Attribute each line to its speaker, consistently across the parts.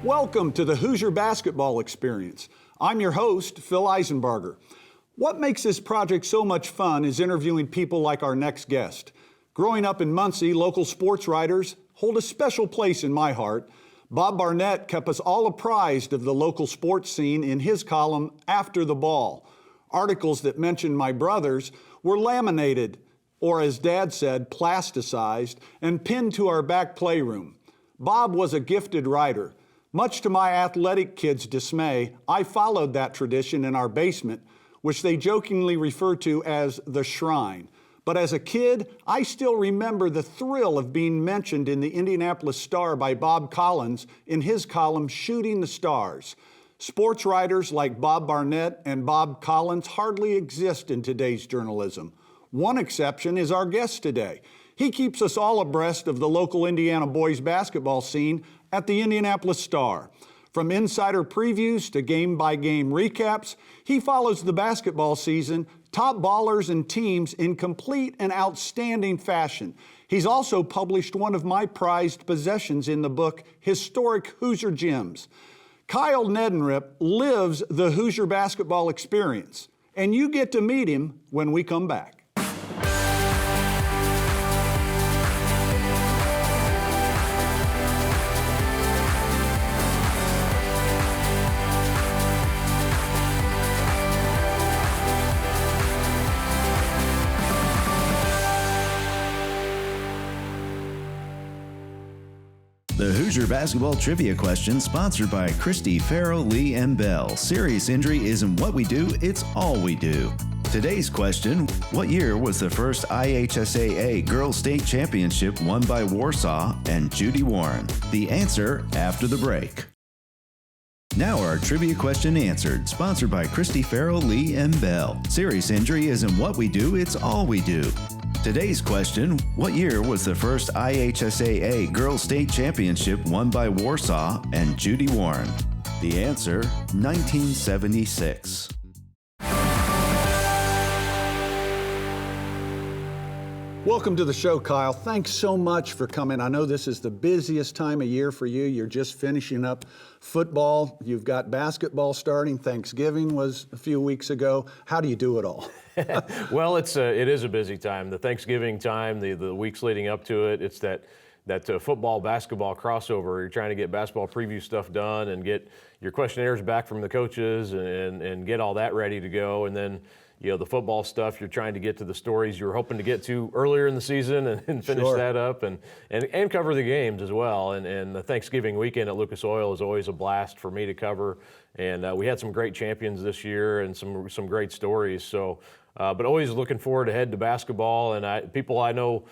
Speaker 1: Welcome to the Hoosier Basketball Experience. I'm your host, Phil Eisenbarger. What makes this project so much fun is interviewing people like our next guest. Growing up in Muncie, local sports writers hold a special place in my heart. Bob Barnett kept us all apprised of the local sports scene in his column, After the Ball. Articles that mentioned my brothers were laminated, or as Dad said, plasticized, and pinned to our back playroom. Bob was a gifted writer. Much to my athletic kids' dismay, I followed that tradition in our basement, which they jokingly refer to as the Shrine. But as a kid, I still remember the thrill of being mentioned in the Indianapolis Star by Bob Collins in his column, Shooting the Stars. Sports writers like Bob Barnett and Bob Collins hardly exist in today's journalism. One exception is our guest today. He keeps us all abreast of the local Indiana boys basketball scene at the Indianapolis Star. From insider previews to game-by-game recaps, he follows the basketball season, top ballers and teams in complete and outstanding fashion. He's also published one of my prized possessions in the book, Historic Hoosier Gems. Kyle Neddenriep lives the Hoosier basketball experience, and you get to meet him when we come back.
Speaker 2: The Hoosier Basketball Trivia Question, sponsored by Christy, Farrell, Lee, and Bell. Serious injury isn't what we do, it's all we do. Today's question, what year was the first IHSAA Girls State Championship won by Warsaw and Judy Warren? The answer after the break. Now our trivia question answered, sponsored by Christy, Farrell, Lee, and Bell. Serious injury isn't what we do, it's all we do. Today's question, what year was the first IHSAA Girls State Championship won by Warsaw and Judy Warren? The answer, 1976.
Speaker 1: Welcome to the show, Kyle. Thanks so much for coming. I know this is the busiest time of year for you. You're just finishing up football. You've got basketball starting. Thanksgiving was a few weeks ago. How do you do it all?
Speaker 3: Well, it is a busy time. The Thanksgiving time, the weeks leading up to it, it's that football basketball crossover. You're trying to get basketball preview stuff done and get your questionnaires back from the coaches and get all that ready to go. And then, you know, the football stuff, you're trying to get to the stories you were hoping to get to earlier in the season and finish that up and cover the games as well. And the Thanksgiving weekend at Lucas Oil is always a blast for me to cover. And we had some great champions this year and some great stories. So, but always looking forward to head to basketball. And people I know,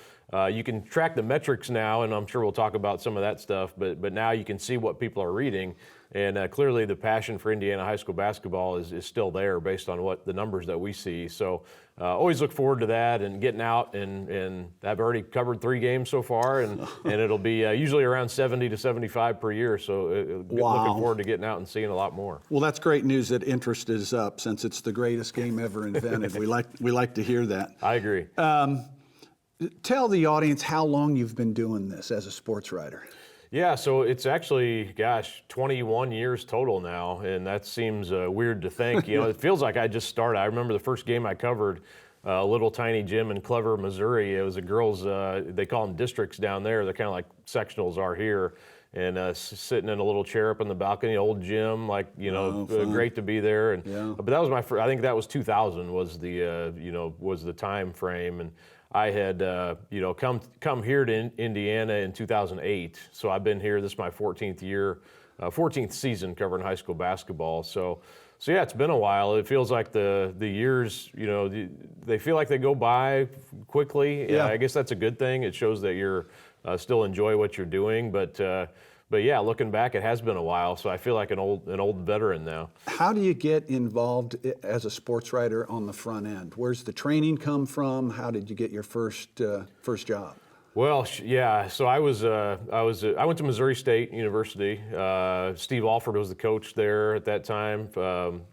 Speaker 3: you can track the metrics now, and I'm sure we'll talk about some of that stuff, but now you can see what people are reading. And clearly the passion for Indiana high school basketball is still there based on what the numbers that we see. So always look forward to that and getting out, and I've already covered 3 games so far, and it'll be usually around 70 to 75 per year. So looking forward to getting out and seeing a lot more.
Speaker 1: Well, that's great news that interest is up since it's the greatest game ever invented. we like to hear that.
Speaker 3: I agree.
Speaker 1: Tell the audience how long you've been doing this as a sports writer.
Speaker 3: Yeah, so it's actually, 21 years total now, and that seems weird to think. You know, it feels like I just started. I remember the first game I covered, a little tiny gym in Clever, Missouri. It was a girls', they call them districts down there. They're kind of like sectionals are here. And sitting in a little chair up on the balcony, old gym, like, you know, great to be there. And but that was my first, I think that was 2000 was the time frame. And I had, come here to Indiana in 2008. So I've been here. This is my 14th year, 14th season covering high school basketball. So yeah, it's been a while. It feels like the years, you know, they feel like they go by quickly. Yeah, I guess that's a good thing. It shows that you're still enjoy what you're doing. But yeah, looking back, it has been a while, so I feel like an old veteran now.
Speaker 1: How do you get involved as a sports writer on the front end? Where's the training come from? How did you get your first job?
Speaker 3: Well, yeah. So I went to Missouri State University. Steve Alford was the coach there at that time,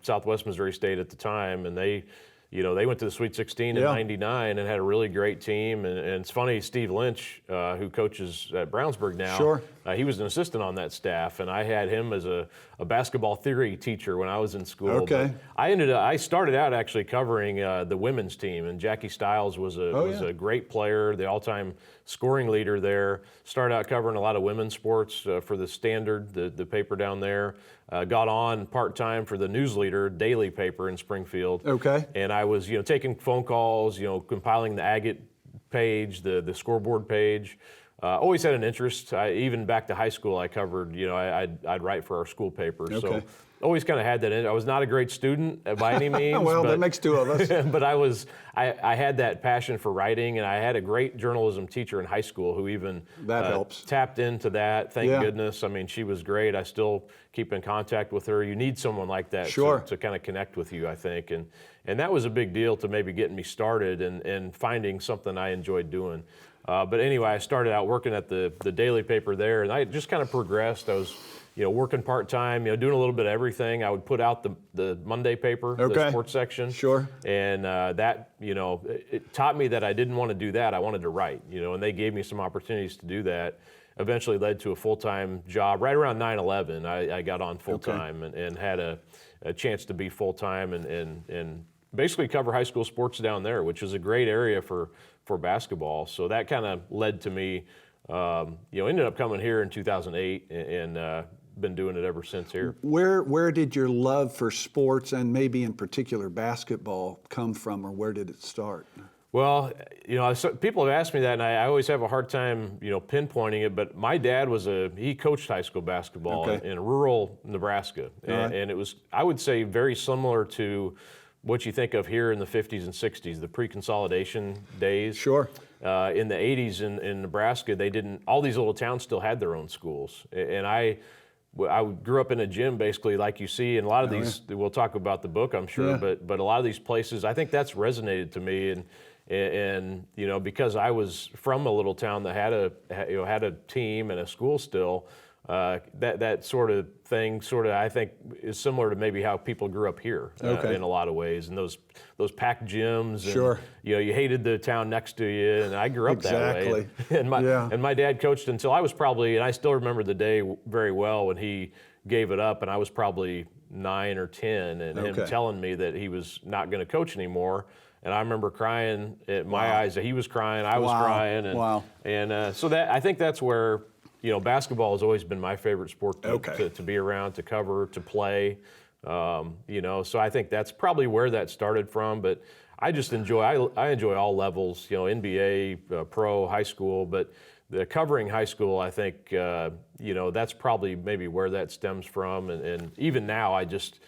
Speaker 3: Southwest Missouri State at the time, and they went to the Sweet 16 in '99 and had a really great team. And it's funny, Steve Lynch, who coaches at Brownsburg now, He was an assistant on that staff, and I had him as a basketball theory teacher when I was in school.
Speaker 1: Okay.
Speaker 3: But I started out actually covering the women's team, and Jackie Stiles was a great player, the all-time scoring leader there. Started out covering a lot of women's sports for the Standard, the paper down there. Got on part-time for the News Leader daily paper in Springfield.
Speaker 1: Okay.
Speaker 3: And I was, taking phone calls, compiling the agate page, the scoreboard page. Always had an interest. Even back to high school, I covered, I'd write for our school paper.
Speaker 1: Okay.
Speaker 3: So always kind of had that. I was not a great student by any means.
Speaker 1: Well, that makes two of us.
Speaker 3: But I had that passion for writing, and I had a great journalism teacher in high school who even
Speaker 1: that helps.
Speaker 3: Tapped into that. Thank goodness. I mean, she was great. I still keep in contact with her. You need someone like that to kind of connect with you, I think. And that was a big deal to maybe getting me started and finding something I enjoyed doing. But anyway, I started out working at the daily paper there, and I just kind of progressed. I was working part-time, doing a little bit of everything. I would put out the Monday paper, the sports section.
Speaker 1: Sure.
Speaker 3: And that, it taught me that I didn't want to do that. I wanted to write, and they gave me some opportunities to do that. Eventually led to a full-time job. Right around 9/11, I got on full-time and had a chance to be full-time and basically cover high school sports down there, which is a great area for basketball. So that kind of led to me, ended up coming here in 2008 and been doing it ever since here.
Speaker 1: Where did your love for sports and maybe in particular basketball come from, or where did it start?
Speaker 3: Well, people have asked me that, and I always have a hard time, pinpointing it. But my dad he coached high school basketball in rural Nebraska, and it was, I would say, very similar to what you think of here in the 50s and 60s, the pre-consolidation days.
Speaker 1: Sure.
Speaker 3: In the 80s in Nebraska, all these little towns still had their own schools. And I grew up in a gym, basically, like you see, and a lot of these, we'll talk about the book, I'm sure, but a lot of these places, I think that's resonated to me. And because I was from a little town that had a team and a school still, that sort of thing I think is similar to maybe how people grew up here in a lot of ways, and those packed gyms. And, you hated the town next to you, and I grew up that way. And my dad coached until I was probably, and I still remember the day very well when he gave it up, and I was probably 9 or 10, and him telling me that he was not going to coach anymore. And I remember crying at my eyes that he was crying, I was crying, and so that I think that's where basketball has always been my favorite sport to be around, to cover, to play. So I think that's probably where that started from. But I just enjoy all levels, NBA, pro, high school. But the covering high school, I think, that's probably maybe where that stems from. And even now, I just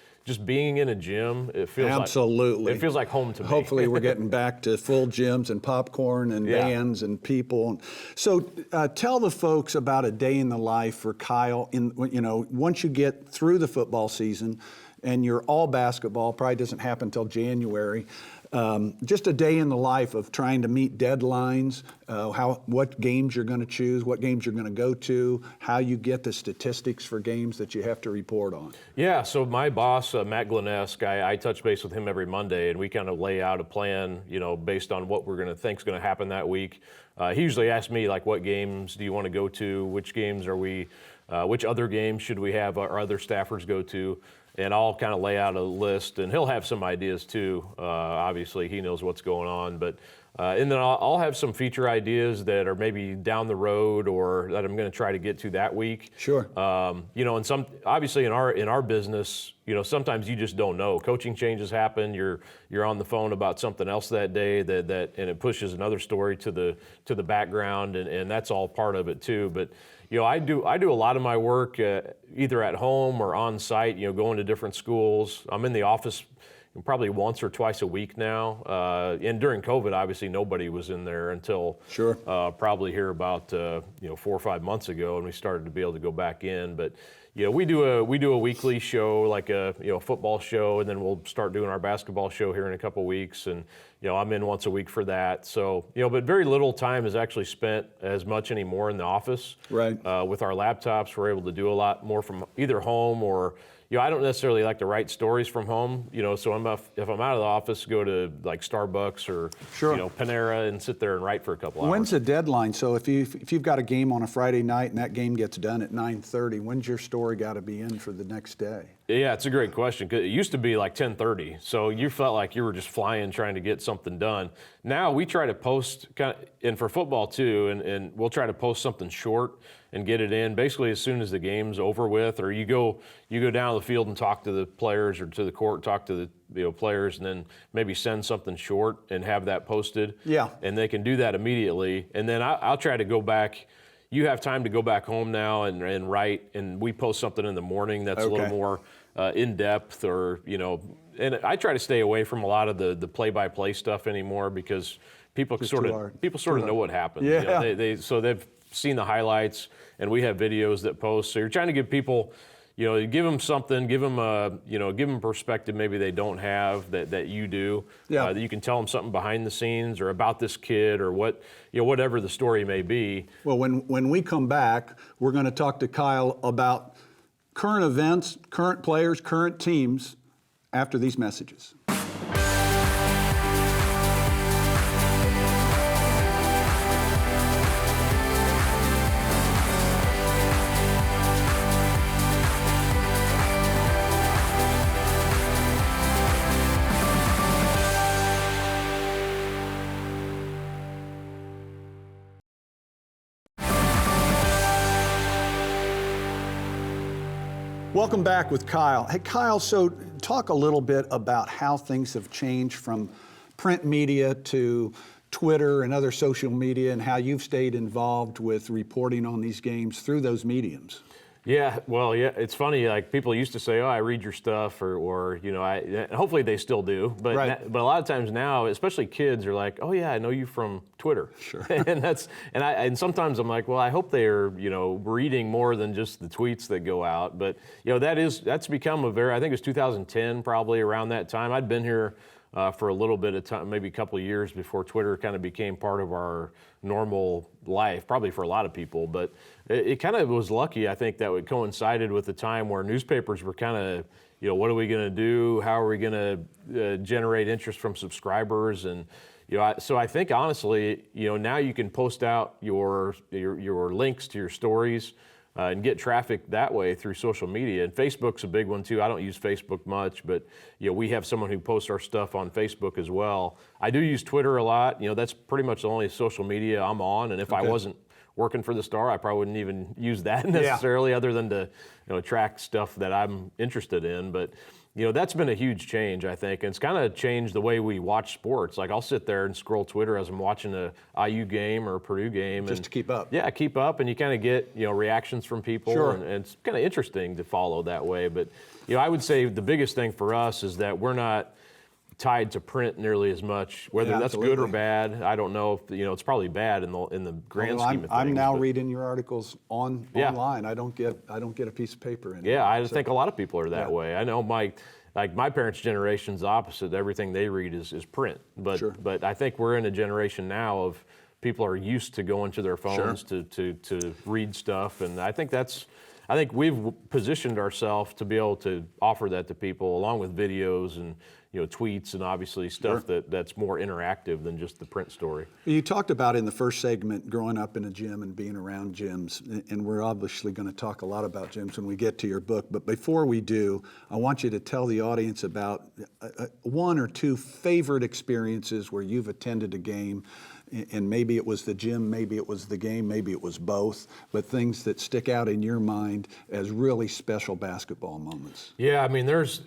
Speaker 3: being in a gym, it feels like home to me.
Speaker 1: Hopefully we're getting back to full gyms and popcorn and bands and people. So tell the folks about a day in the life for Kyle. Once you get through the football season and you're all basketball, probably doesn't happen until January. Just a day in the life of trying to meet deadlines, what games you're going to choose, what games you're going to go to, how you get the statistics for games that you have to report on. Yeah,
Speaker 3: so my boss, Matt Glenesk, I touch base with him every Monday, and we kind of lay out a plan, based on what we're going to think is going to happen that week. He usually asks me, like, what games do you want to go to? Which games are we, which other games should we have our other staffers go to? And I'll kind of lay out a list, and he'll have some ideas too. Obviously, he knows what's going on, but and then I'll have some feature ideas that are maybe down the road or that I'm going to try to get to that week.
Speaker 1: Sure.
Speaker 3: And some obviously in our business, sometimes you just don't know. Coaching changes happen. You're on the phone about something else that day that and it pushes another story to the background, and that's all part of it too. But I do a lot of my work either at home or on site, going to different schools. I'm in the office probably once or twice a week now. And during COVID, obviously nobody was in there until probably here about 4 or 5 months ago, and we started to be able to go back in. But we do a weekly show, like a football show, and then we'll start doing our basketball show here in a couple weeks. And I'm in once a week for that. So but very little time is actually spent as much anymore in the office.
Speaker 1: Right.
Speaker 3: With our laptops, we're able to do a lot more from either home or I don't necessarily like to write stories from home, so if I'm out of the office, go to like Starbucks or, Panera and sit there and write for a couple hours.
Speaker 1: When's the deadline? So if you've got a game on a Friday night and that game gets done at 9:30, when's your story got to be in for the next day?
Speaker 3: Yeah, it's a great question. 'Cause it used to be like 10:30, so you felt like you were just flying trying to get something done. Now we try to post, and for football too, and we'll try to post something short and get it in basically as soon as the game's over with, or you go down the field and talk to the players, or to the court, talk to the players, and then maybe send something short and have that posted.
Speaker 1: Yeah.
Speaker 3: And they can do that immediately, and then I'll try to go back. You have time to go back home now and write, and we post something in the morning that's a little more in depth, or and I try to stay away from a lot of the play-by-play stuff anymore, because people sort of know what happens.
Speaker 1: Yeah.
Speaker 3: They've seen the highlights, and we have videos that post. So you're trying to give people, give them something, give them perspective maybe they don't have that you do.
Speaker 1: Yeah.
Speaker 3: That you can tell them something behind the scenes or about this kid, or whatever the story may be.
Speaker 1: Well, when we come back, we're going to talk to Kyle about current events, current players, current teams after these messages. Welcome back with Kyle. Hey, Kyle, so talk a little bit about how things have changed from print media to Twitter and other social media, and how you've stayed involved with reporting on these games through those mediums.
Speaker 3: Yeah, well, yeah, it's funny. Like, people used to say, "Oh, I read your stuff," or hopefully they still do. But
Speaker 1: right.
Speaker 3: But a lot of times now, especially kids, are like, "Oh yeah, I know you from Twitter."
Speaker 1: Sure.
Speaker 3: and sometimes I'm like, well, I hope they are reading more than just the tweets that go out. But that's become I think it was 2010, probably around that time. I'd been here for a little bit of time, maybe a couple of years before Twitter kind of became part of our normal life, probably for a lot of people. But it kind of was lucky, I think, that it coincided with the time where newspapers were kind of, what are we going to do? How are we going to generate interest from subscribers? And so I think, honestly, now you can post out your links to your stories and get traffic that way through social media. And Facebook's a big one too. I don't use Facebook much, but we have someone who posts our stuff on Facebook as well. I do use Twitter a lot. That's pretty much the only social media I'm on. And if I wasn't working for the Star, I probably wouldn't even use that necessarily, other than to track stuff that I'm interested in. But that's been a huge change, I think, and it's kind of changed the way we watch sports. Like, I'll sit there and scroll Twitter as I'm watching a IU game or a Purdue game.
Speaker 1: Just to keep up.
Speaker 3: Yeah, keep up, and you kind of get reactions from people,
Speaker 1: Sure.
Speaker 3: and it's kind of interesting to follow that way. But I would say the biggest thing for us is that we're not tied to print nearly as much. Whether that's good or bad, I don't know. If, it's probably bad in the grand scheme of things.
Speaker 1: I'm now reading your articles online. I don't get a piece of paper anymore.
Speaker 3: Yeah, I think a lot of people are that way. I know my parents' generation's opposite. Everything they read is print. But
Speaker 1: Sure.
Speaker 3: but I think we're in a generation now of people are used to going to their phones to read stuff, and I think we've positioned ourselves to be able to offer that to people, along with videos and tweets and obviously stuff that's more interactive than just the print story.
Speaker 1: You talked about in the first segment growing up in a gym and being around gyms, and we're obviously going to talk a lot about gyms when we get to your book. But before we do, I want you to tell the audience about one or two favorite experiences where you've attended a game. And maybe it was the gym, maybe it was the game, maybe it was both, but things that stick out in your mind as really special basketball moments.
Speaker 3: Yeah, I mean, there's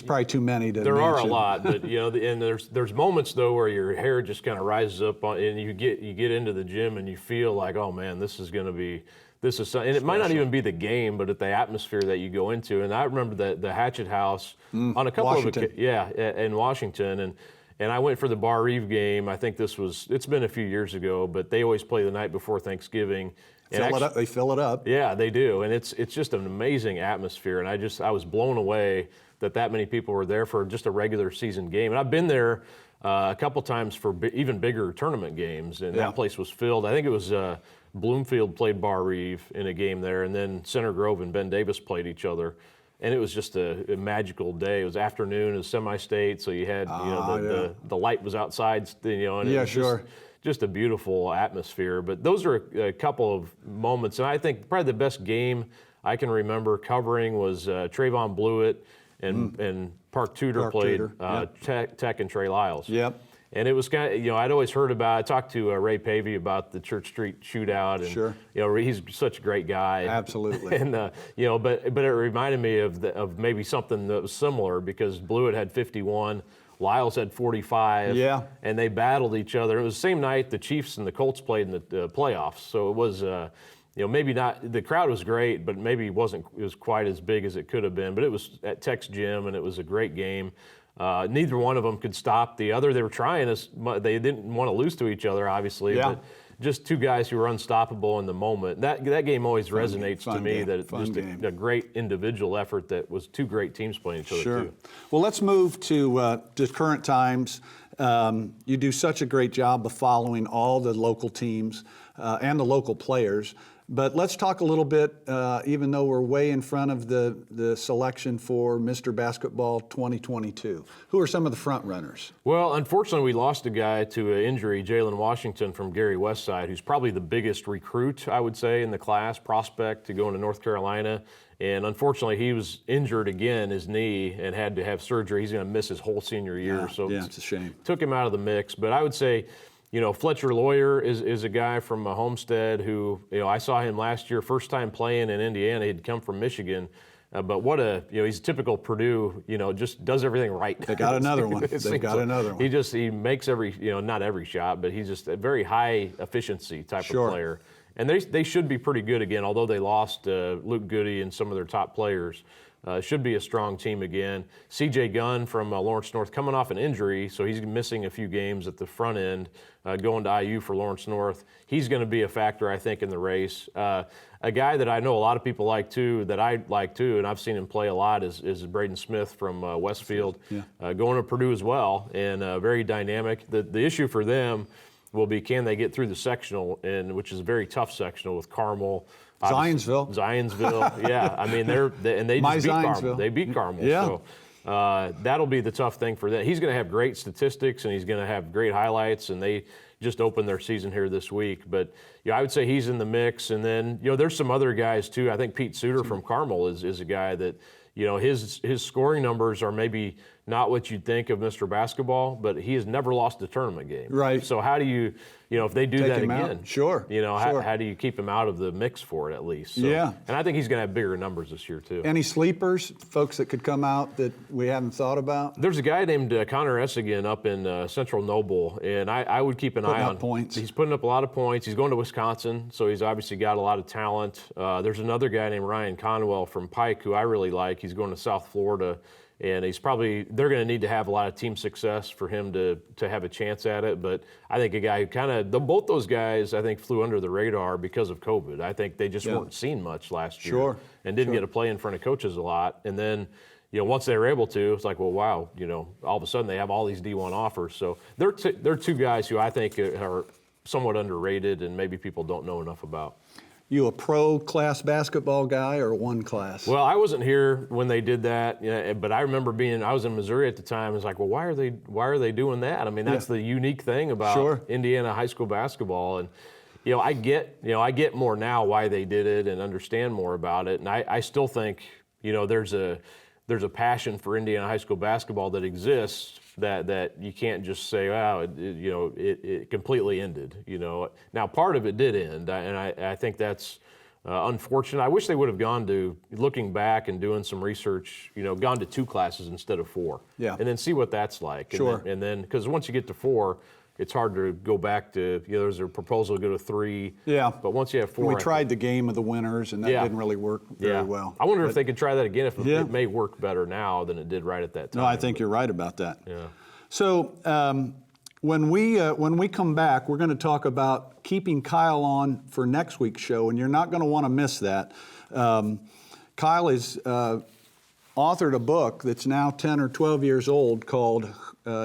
Speaker 1: probably too many to
Speaker 3: There
Speaker 1: mention.
Speaker 3: are a lot, but and there's moments though where your hair just kind of rises up and you get into the gym and you feel like, oh man, this is something. And it might not even be the game, but at the atmosphere that you go into. And I remember the Hatchet House on a couple
Speaker 1: Washington.
Speaker 3: in Washington, and I went for the Bar Eve game. I think it's been a few years ago, but they always play the night before Thanksgiving.
Speaker 1: They fill it up.
Speaker 3: Yeah, they do, and it's just an amazing atmosphere. And I was blown away that many people were there for just a regular season game. And I've been there a couple times for even bigger tournament games, and that place was filled. I think it was Bloomfield played Bar Eve in a game there, and then Center Grove and Ben Davis played each other and it was just a magical day. It was afternoon, it was semi-state, so you had the light was outside, and it was just a beautiful atmosphere. But those are a couple of moments, and I think probably the best game I can remember covering was Trayvon Blewett and Park Tudor played Tech and Trey Lyles.
Speaker 1: Yep.
Speaker 3: And it was kind of, I'd always heard about. I talked to Ray Pavey about the Church Street shootout, and he's such a great guy.
Speaker 1: Absolutely.
Speaker 3: And but it reminded me of maybe something that was similar, because Blewett had 51, Lyles had 45.
Speaker 1: Yeah.
Speaker 3: And they battled each other. It was the same night the Chiefs and the Colts played in the playoffs, so it was. Maybe not. The crowd was great, but maybe it was quite as big as it could have been. But it was at Tech's gym, and it was a great game. Neither one of them could stop the other. They were trying. They didn't want to lose to each other, obviously.
Speaker 1: Yeah.
Speaker 3: But just two guys who were unstoppable in the moment. That game always resonates to me. That it's just a great individual effort that was two great teams playing each other too.
Speaker 1: Well, let's move to current times. You do such a great job of following all the local teams and the local players. But let's talk a little bit, even though we're way in front of the selection for Mr. Basketball 2022. Who are some of the front runners?
Speaker 3: Well, unfortunately, we lost a guy to an injury, Jalen Washington from Gary Westside, who's probably the biggest recruit, I would say, in the class, prospect to go into North Carolina. And unfortunately, he was injured again, his knee, and had to have surgery. He's going to miss his whole senior year. So
Speaker 1: it's a shame.
Speaker 3: Took him out of the mix. But I would say, Fletcher Lawyer is a guy from Homestead who, I saw him last year, first time playing in Indiana. He'd come from Michigan. But he's a typical Purdue, just does everything right.
Speaker 1: They got another one. They've got another one.
Speaker 3: He makes not every shot, but he's just a very high efficiency type of player. And they should be pretty good again, although they lost Luke Goody and some of their top players. Should be a strong team again. C.J. Gunn from Lawrence North coming off an injury, so he's missing a few games at the front end, going to IU for Lawrence North. He's going to be a factor, I think, in the race. A guy that I know a lot of people like too, that I like too, and I've seen him play a lot, is Braden Smith from Westfield, going to Purdue as well, and very dynamic. The issue for them will be, can they get through the sectional, which is a very tough sectional with Carmel. Zionsville, yeah. I mean, they just beat Carmel. They beat Carmel.
Speaker 1: Yeah.
Speaker 3: So that'll be the tough thing for them. He's going to have great statistics, and he's going to have great highlights, and they just opened their season here this week. But I would say he's in the mix. And then there's some other guys too. I think Pete Suter from Carmel is a guy that his scoring numbers are maybe not what you'd think of Mr. Basketball, but he has never lost a tournament game.
Speaker 1: Right.
Speaker 3: So how do you, if they do that again,
Speaker 1: sure.
Speaker 3: How do you keep him out of the mix for it at least? So,
Speaker 1: yeah.
Speaker 3: And I think he's going to have bigger numbers this year too.
Speaker 1: Any sleepers, folks that could come out that we haven't thought about?
Speaker 3: There's a guy named Connor Essigan up in Central Noble, and I would keep an eye on
Speaker 1: points.
Speaker 3: He's putting up a lot of points. He's going to Wisconsin, so he's obviously got a lot of talent. There's another guy named Ryan Conwell from Pike who I really like. He's going to South Florida. And they're going to need to have a lot of team success for him to have a chance at it. But I think a guy who both those guys, I think, flew under the radar because of COVID. I think they just weren't seen much last year and didn't get to play in front of coaches a lot. And then, once they were able to, it's like, well, wow, all of a sudden they have all these D1 offers. So they're two guys who I think are somewhat underrated and maybe people don't know enough about.
Speaker 1: You a pro class basketball guy or one class?
Speaker 3: Well, I wasn't here when they did that, but I remember I was in Missouri at the time. It's like, well, why are they doing that? I mean, that's the unique thing about Indiana high school basketball. And I get more now why they did it and understand more about it. And I still think there's a passion for Indiana high school basketball that exists that you can't just say, wow, it completely ended. Now part of it did end, and I think that's unfortunate. I wish they would have gone to, looking back and doing some research, gone to 2 classes instead of 4, and then see what that's like. And then because once you get to 4, it's hard to go back to, there's a proposal to go to 3. Yeah. But once you have 4.
Speaker 1: We tried the game of the winners, and that didn't really work very well.
Speaker 3: I wonder if they could try that again, if it may work better now than it did right at that time.
Speaker 1: No, I think you're right about that.
Speaker 3: Yeah.
Speaker 1: So when we come back, we're going to talk about keeping Kyle on for next week's show, and you're not going to want to miss that. Kyle has authored a book that's now 10 or 12 years old called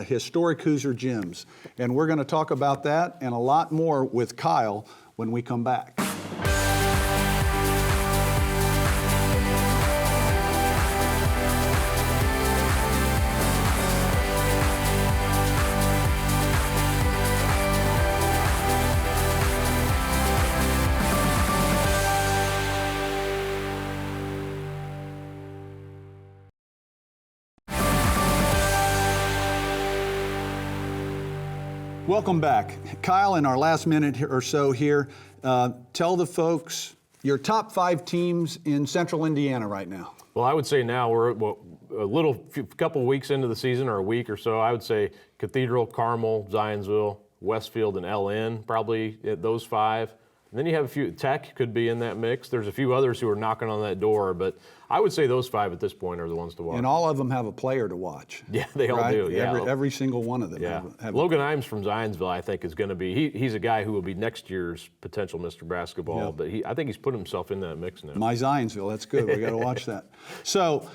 Speaker 1: Historic Hoosier Gyms. And we're going to talk about that and a lot more with Kyle when we come back. Welcome back. Kyle, in our last minute or so here, tell the folks your top 5 teams in Central Indiana right now.
Speaker 3: Well, I would say now we're a couple weeks into the season, or a week or so. I would say Cathedral, Carmel, Zionsville, Westfield, and LN, probably those 5. And then you have a few. Tech could be in that mix. There's a few others who are knocking on that door, but I would say those 5 at this point are the ones to watch.
Speaker 1: And all of them have a player to watch.
Speaker 3: Yeah, they all
Speaker 1: right?
Speaker 3: do. Yeah,
Speaker 1: every single one of them.
Speaker 3: Yeah.
Speaker 1: Have
Speaker 3: Logan Imes from Zionsville, I think, is going to be. He's a guy who will be next year's potential Mr. Basketball.
Speaker 1: Yeah.
Speaker 3: But I think he's put himself in that mix now.
Speaker 1: My Zionsville, that's good. We got to watch that. So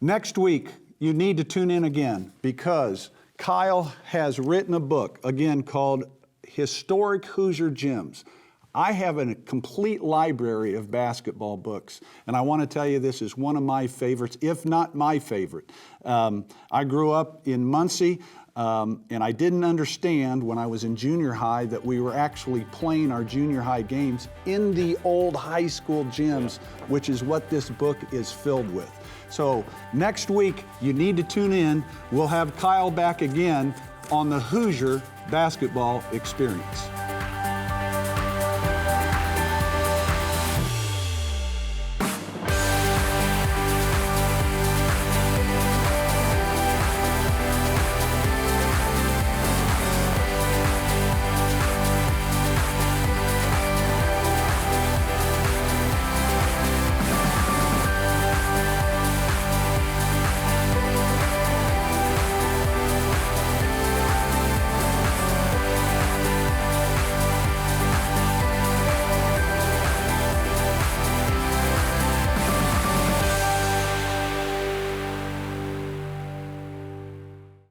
Speaker 1: next week you need to tune in again, because Kyle has written a book again called Historic Hoosier Gyms. I have a complete library of basketball books, and I want to tell you this is one of my favorites, if not my favorite. I grew up in Muncie, and I didn't understand when I was in junior high that we were actually playing our junior high games in the old high school gyms, which is what this book is filled with. So next week, you need to tune in. We'll have Kyle back again on the Hoosier Basketball Experience.